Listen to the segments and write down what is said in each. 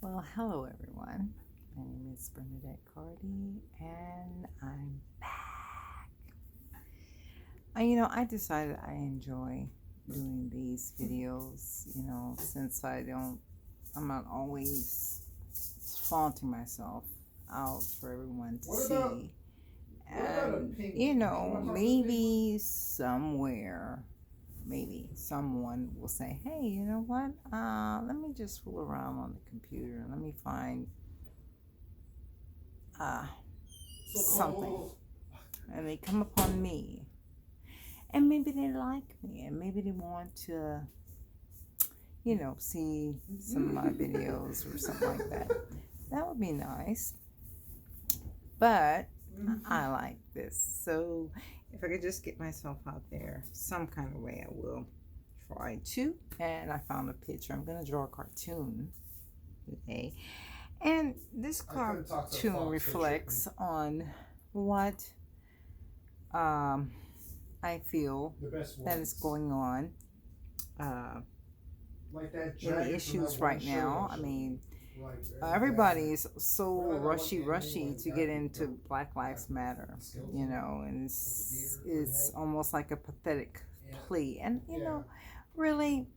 Well, hello everyone. My name is Bernadette Cardi and I'm back. I decided I enjoy doing these videos, since I'm not always flaunting myself out for everyone to see. And, maybe somewhere, maybe someone will say, hey, you know what? Let me just fool around on the computer and let me find something. And they come upon me. And maybe they like me. And maybe they want to, see some of my videos or something like that. That would be nice. But I like this. So if I could just get myself out there some kind of way, I will try to. And I found a picture. I'm going to draw a cartoon today. And this cartoon reflects on what I feel that is going on in the issues right now. I mean, everybody's so rushy to get into Black Lives Matter, and it's almost like a pathetic plea. And, really,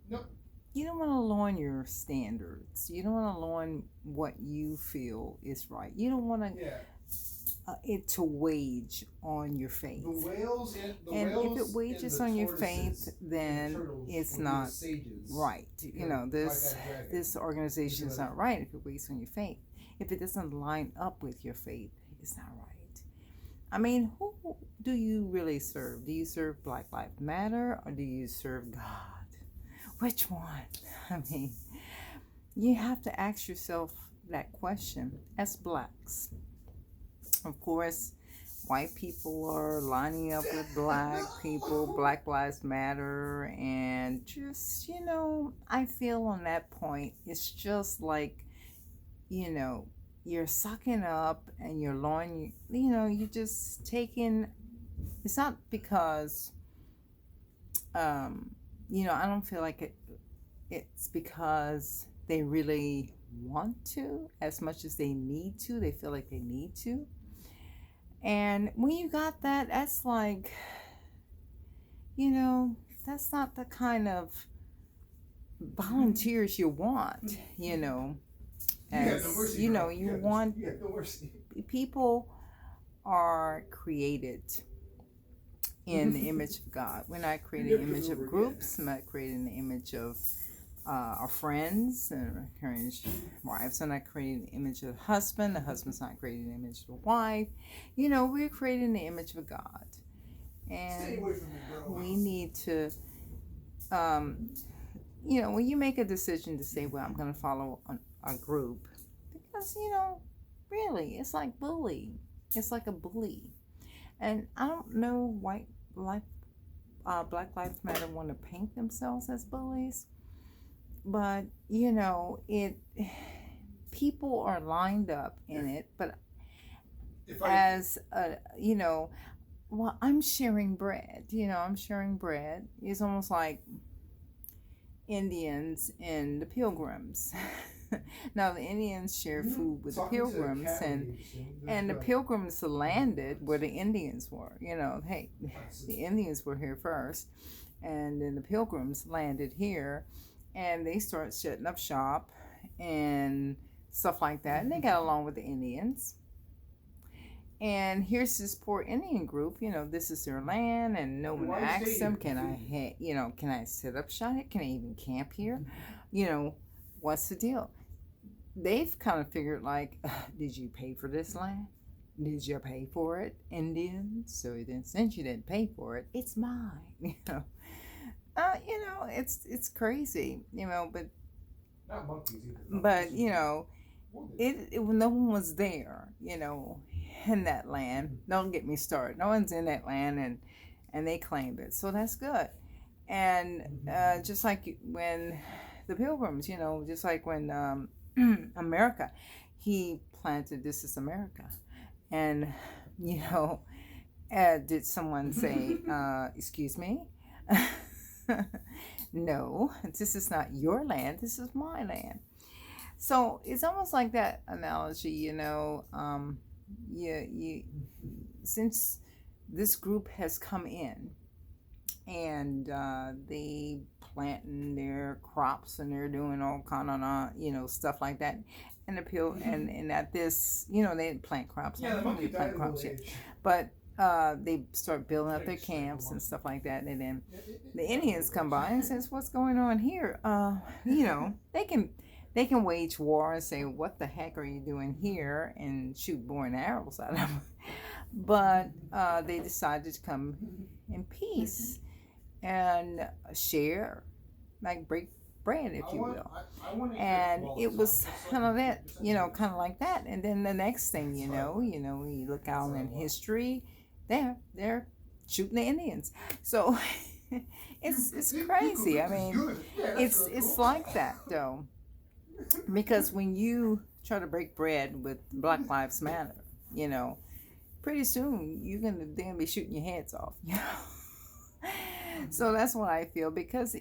you don't want to lower your standards. You don't want to lower what you feel is right. You don't want it to wage on your faith. And if it wages on your faith, then it's not right. This organization is not right if it wages on your faith. If it doesn't line up with your faith, it's not right. I mean, who do you really serve? Do you serve Black Lives Matter or do you serve God? Which one? I mean, you have to ask yourself that question as blacks. Of course, white people are lining up with black people, Black Lives Matter, and just, I feel on that point, it's just like, you're sucking up and you're lowering, you're just taking, it's not because, I don't feel like it's because they really want to as much as they need to. They feel like they need to. And when you got that, that's like, that's not the kind of volunteers you want, as, you want, people are created in the image of God. We're not creating the image of groups. We're not creating the image of our friends and wives are not creating the image of the husband. The husband's not creating the image of the wife. We're creating the image of God. And we need to, when you make a decision to say, well, I'm going to follow a group, because, really, it's like bullying. It's like a bully. And I don't know why Black Lives Matter want to paint themselves as bullies. But, people are lined up in it, but well, I'm sharing bread, I'm sharing bread. It's almost like Indians and the Pilgrims. Now, the Indians share food with the Pilgrims, and the Pilgrims landed where the Indians were. Hey, the Indians were here first, and then the Pilgrims landed here. And they start setting up shop and stuff like that. And they got along with the Indians. And here's this poor Indian group, this is their land, and no one asks them, can I set up shop? Can I even camp here? What's the deal? They've kind of figured like, did you pay for this land? Did you pay for it, Indians? So then, since you didn't pay for it, it's mine, it's crazy, but not monkeys either. But no one was there, in that land. Don't get me started. No one's in that land, and they claimed it, so that's good. And just like when the Pilgrims, just like when America, he planted "This is America," and did someone say, "Excuse me"? No, this is not your land, this is my land. So it's almost like that analogy, you since this group has come in and they planting their crops and they're doing all kind of stuff like that and appeal and at this they didn't plant crops. Yeah, I the don't monkey really plant died at crops old yet, age. but they start building up their camps and stuff like that, and then the Indians come by and says, "What's going on here?" They can wage war and say, "What the heck are you doing here?" and shoot bow and arrows at them. But they decided to come in peace and share, like break bread, if you will. And it was kind of that, kind of like that. And then the next thing you look out in history, they're shooting the Indians. So it's crazy. I mean, it's like that though, because when you try to break bread with Black Lives Matter, pretty soon they're gonna be shooting your heads off. So that's what I feel, because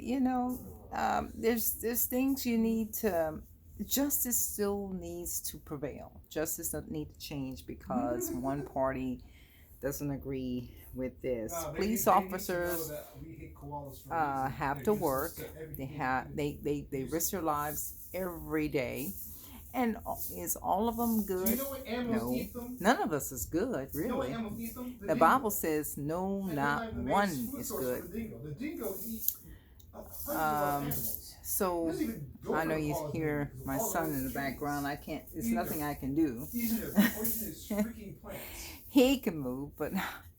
there's things you need to. Justice still needs to prevail. Justice doesn't need to change because one party doesn't agree with this. Police officers have to work. They risk their lives every day. And is all of them good? Do you know what animals No. eat them? None of us is good, You know what really. animals eat them? The Bible says no, And not they're like the main one food is source good. for the dingo. The dingo eats hundreds of our Um, animals. So Doesn't even go I for know the you quality hear because my all son those in the trees, background. I can't. It's Either- nothing I can do. These are poisonous freaking plants. He can move, but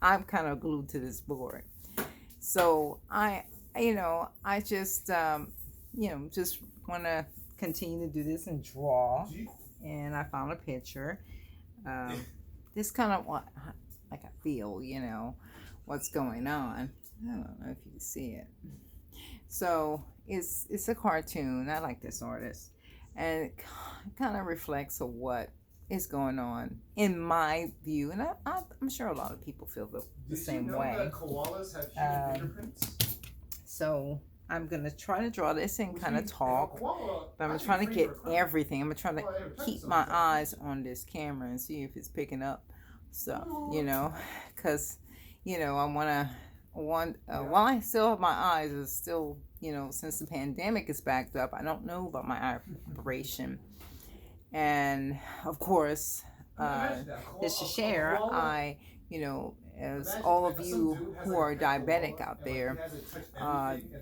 I'm kind of glued to this board. So I just just want to continue to do this and draw. And I found a picture. This kind of what like I feel, what's going on. I don't know if you can see it. So it's a cartoon. I like this artist, and it kind of reflects of what is going on in my view, and I'm sure a lot of people feel the same Did you know way. that koalas have human fingerprints? So I'm gonna try to draw this and Which kind of means if a talk, koala but I'm actually trying to free get for a crime, everything. I'm trying to well, every time keep someone my says eyes on this camera and see if it's picking up stuff, because I while I still have my eyes, it's still since the pandemic is backed up, I don't know about my eye operation, and of course, just to share, as all of you who are diabetic out there,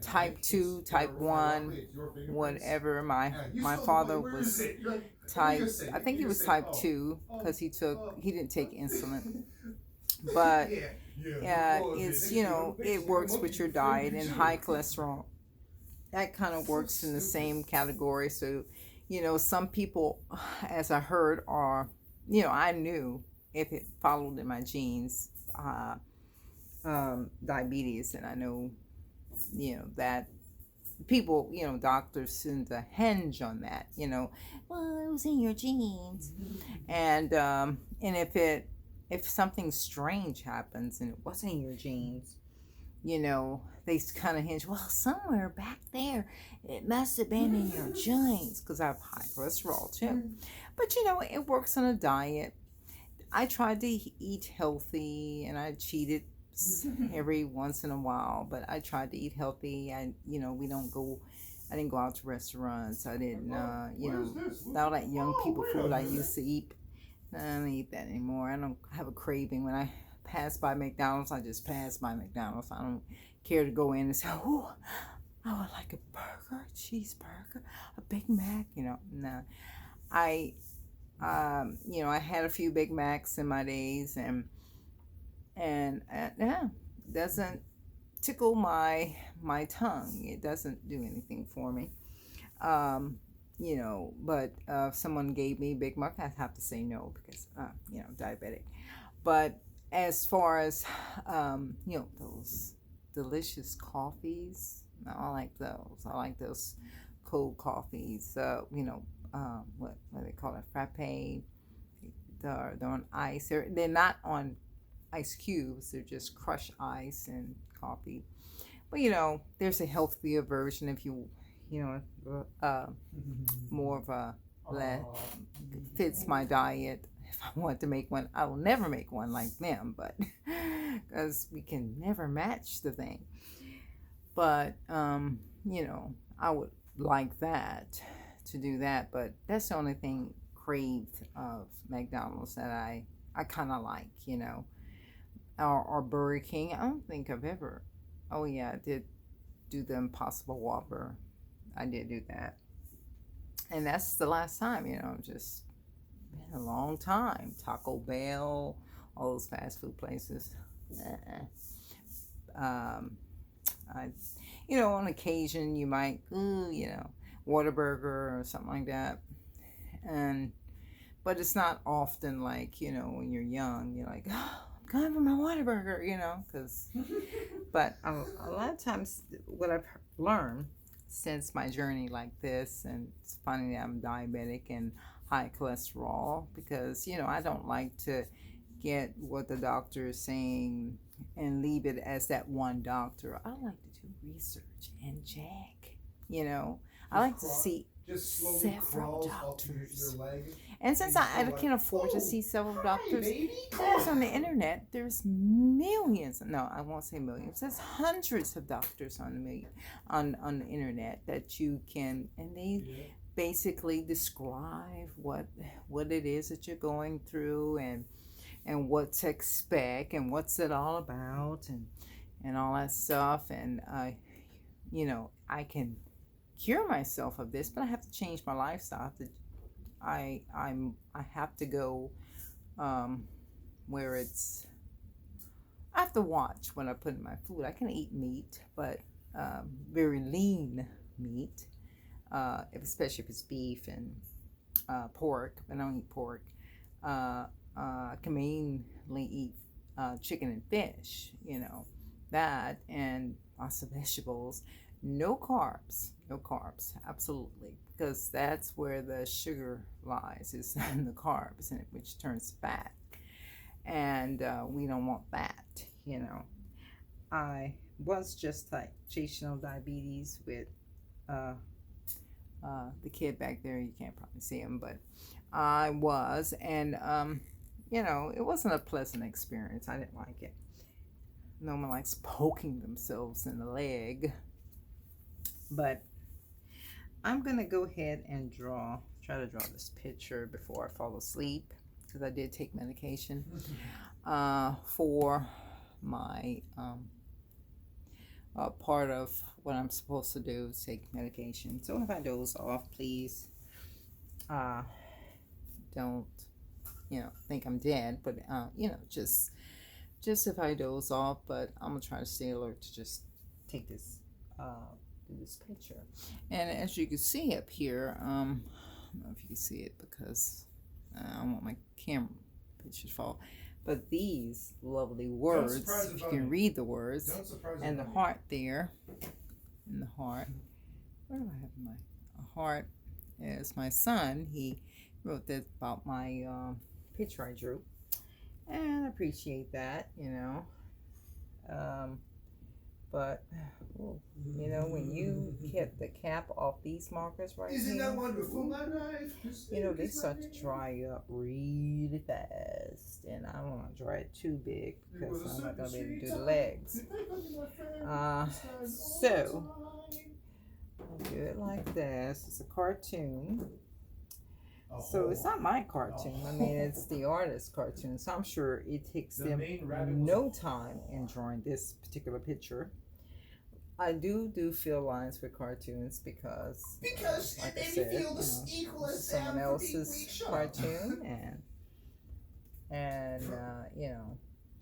type 2, type 1, whatever. My father was type, I think he was type 2 because he didn't take insulin. But it's, it works with your diet, and high cholesterol, that kind of works in the same category. So, some people, as I heard, are, I knew if it followed in my genes, diabetes, and I know, that people, doctors tend to hinge on that, well, it was in your genes, and if something strange happens and it wasn't in your genes, they kind of hinge, well, somewhere back there, it must have been in your genes, because I have high cholesterol too. But it works on a diet. I tried to eat healthy, and I cheated every once in a while, but I tried to eat healthy. I didn't go out to restaurants. I didn't, all that young people food I used to eat. I don't eat that anymore. I don't have a craving. When I pass by McDonald's, I just pass by McDonald's. I don't care to go in and say, oh, I would like a burger, a cheeseburger, a Big Mac. No. I had a few Big Macs in my days, and doesn't tickle my tongue. It doesn't do anything for me. But if someone gave me Big Mac, I'd have to say no because diabetic. But as far as those delicious coffees, I like those. I like those cold coffees. What do they call it? Frappe. They're on ice. They're not on ice cubes. They're just crushed ice and coffee. But there's a healthier version if you more of a that fits my diet. If I want to make one, I will never make one like them, but because we can never match the thing. But I would like that to do that, but that's the only thing craved of McDonald's that I kind of like, or Burger King. I don't think I've ever. Oh yeah, I did do the Impossible Whopper. I did do that, and that's the last time. Just been a long time. Taco Bell, all those fast food places. I, on occasion you might, Whataburger or something like that, but it's not often like when you're young, you're like, oh, I'm going for my Whataburger, because. But a lot of times, what I've learned since my journey like this, and it's funny that I'm diabetic and high cholesterol, because I don't like to get what the doctor is saying and leave it as that one doctor. I like to do research and check. I like to see several doctors. And since I can afford to see several doctors, there's on the internet, there's millions. No, I won't say millions. There's hundreds of doctors on the internet that you can, and they basically describe what it is that you're going through, and what to expect, and what's it all about, and all that stuff. And I can cure myself of this, but I have to change my lifestyle. I have to go where it's. I have to watch what I put in my food. I can eat meat, but very lean meat, especially if it's beef and pork. I don't eat pork. I can mainly eat chicken and fish. That, and lots of vegetables. No carbs, absolutely, because that's where the sugar lies, is in the carbs, and which turns fat, and we don't want that. I was just like gestational diabetes with the kid back there. You can't probably see him, but I was, and it wasn't a pleasant experience. I didn't like it. No one likes poking themselves in the leg. But I'm going to go ahead and try to draw this picture before I fall asleep, because I did take medication for my part of what I'm supposed to do is take medication. So if I doze off, please don't think I'm dead, but just if I doze off. But I'm gonna try to stay alert to just take this this picture. And as you can see up here, I don't know if you can see it because I don't want my camera picture to fall, but these lovely words, if you can read the words, and the heart there, and the heart, where do I have my heart? Is my son. He wrote this about my picture I drew, and I appreciate that, but when you get the cap off these markers right Isn't here, that wonderful, my life? they start to dry up really fast, and I don't want to dry it too big because I'm not going to be able to do the legs. So I'll do it like this. It's a cartoon. So it's not my cartoon. I mean, it's the artist's cartoon. So I'm sure it takes them no time in drawing this particular picture. I do fill lines with cartoons because like I said, someone else's cartoon, and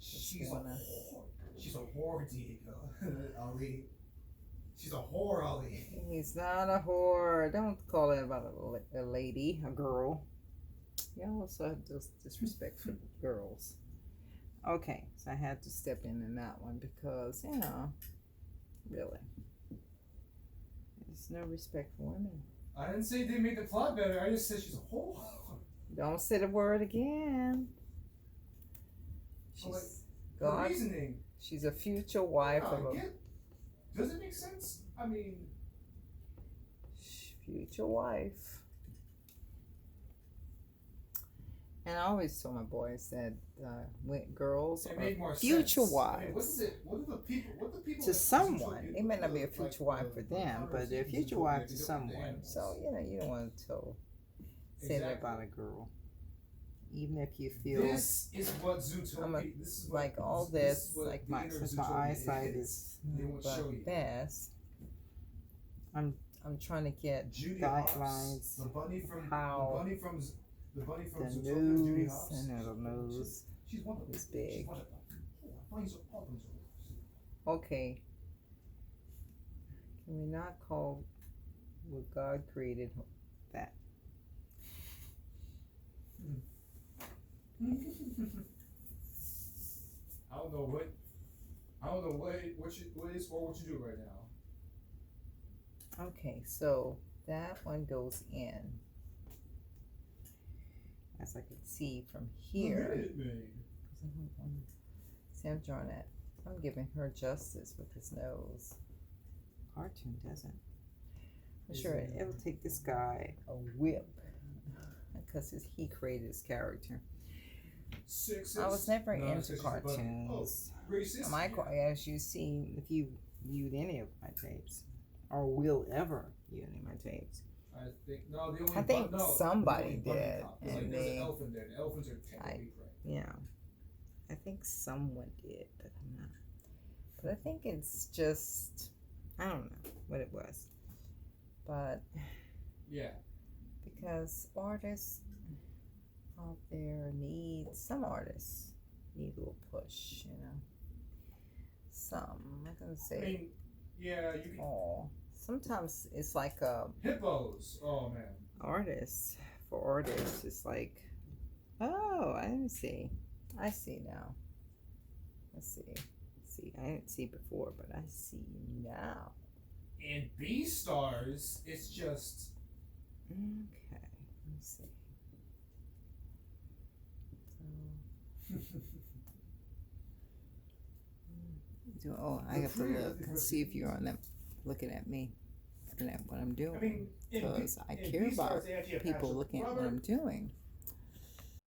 she's a whore, Diego. Ali. She's a whore, Ali. He's not a whore. Don't call it about a lady, a girl. You also have disrespect for girls. Okay, so I had to step in that one because, really, there's no respect for women. I didn't say they made the plot better. I just said she's a whore. Don't say the word again. God, reasoning. She's a future wife of a... Does it make sense? I mean... Future wife And I always tell my boys that girls It are made more future sense. wives. I mean, what is it? What do the people? What do people? To like, someone. They may not be a like, future wife for them, but they're a future wife to the someone. animals. So, you don't want to say that about a girl. Even if you feel This is what Zootopia. This is what, like all this is this, what like the inner since my Zootopia eyesight is They won't show you. best, I'm trying to get Judy guidelines. The bunny from how the bunny from the Zootopia, Judy news Hopps. and the news She's one of them. is big. She's one of them. Bunnies are all bunnies are. Okay. Can we not call what God created that? I don't know what is or what you do right now. Okay, so that one goes in. As I can see from here. See, I'm drawing it. I'm giving her justice with his nose. Cartoon doesn't. I'm sure it'll take this guy a whip because he created his character. I was never into cartoons. As you see, if you viewed any of my tapes, or will ever view any of my tapes, I think somebody did, and there's an elephant there. The elephants are technically prey. Yeah, I think someone did, but I'm not. But I think it's just, I don't know what it was, but yeah, because artists out there some artists need a little push, Some, I'm not gonna say. I mean, yeah, you can. All. Sometimes it's like hippos. Oh man. For artists, it's like, oh, I didn't see. I see now. See, I didn't see before, but I see now. And B stars, it's just. Okay, let me see. So, I have to look and see if you're on them, looking at me, looking at what I'm doing, because I care about people looking at what I'm doing.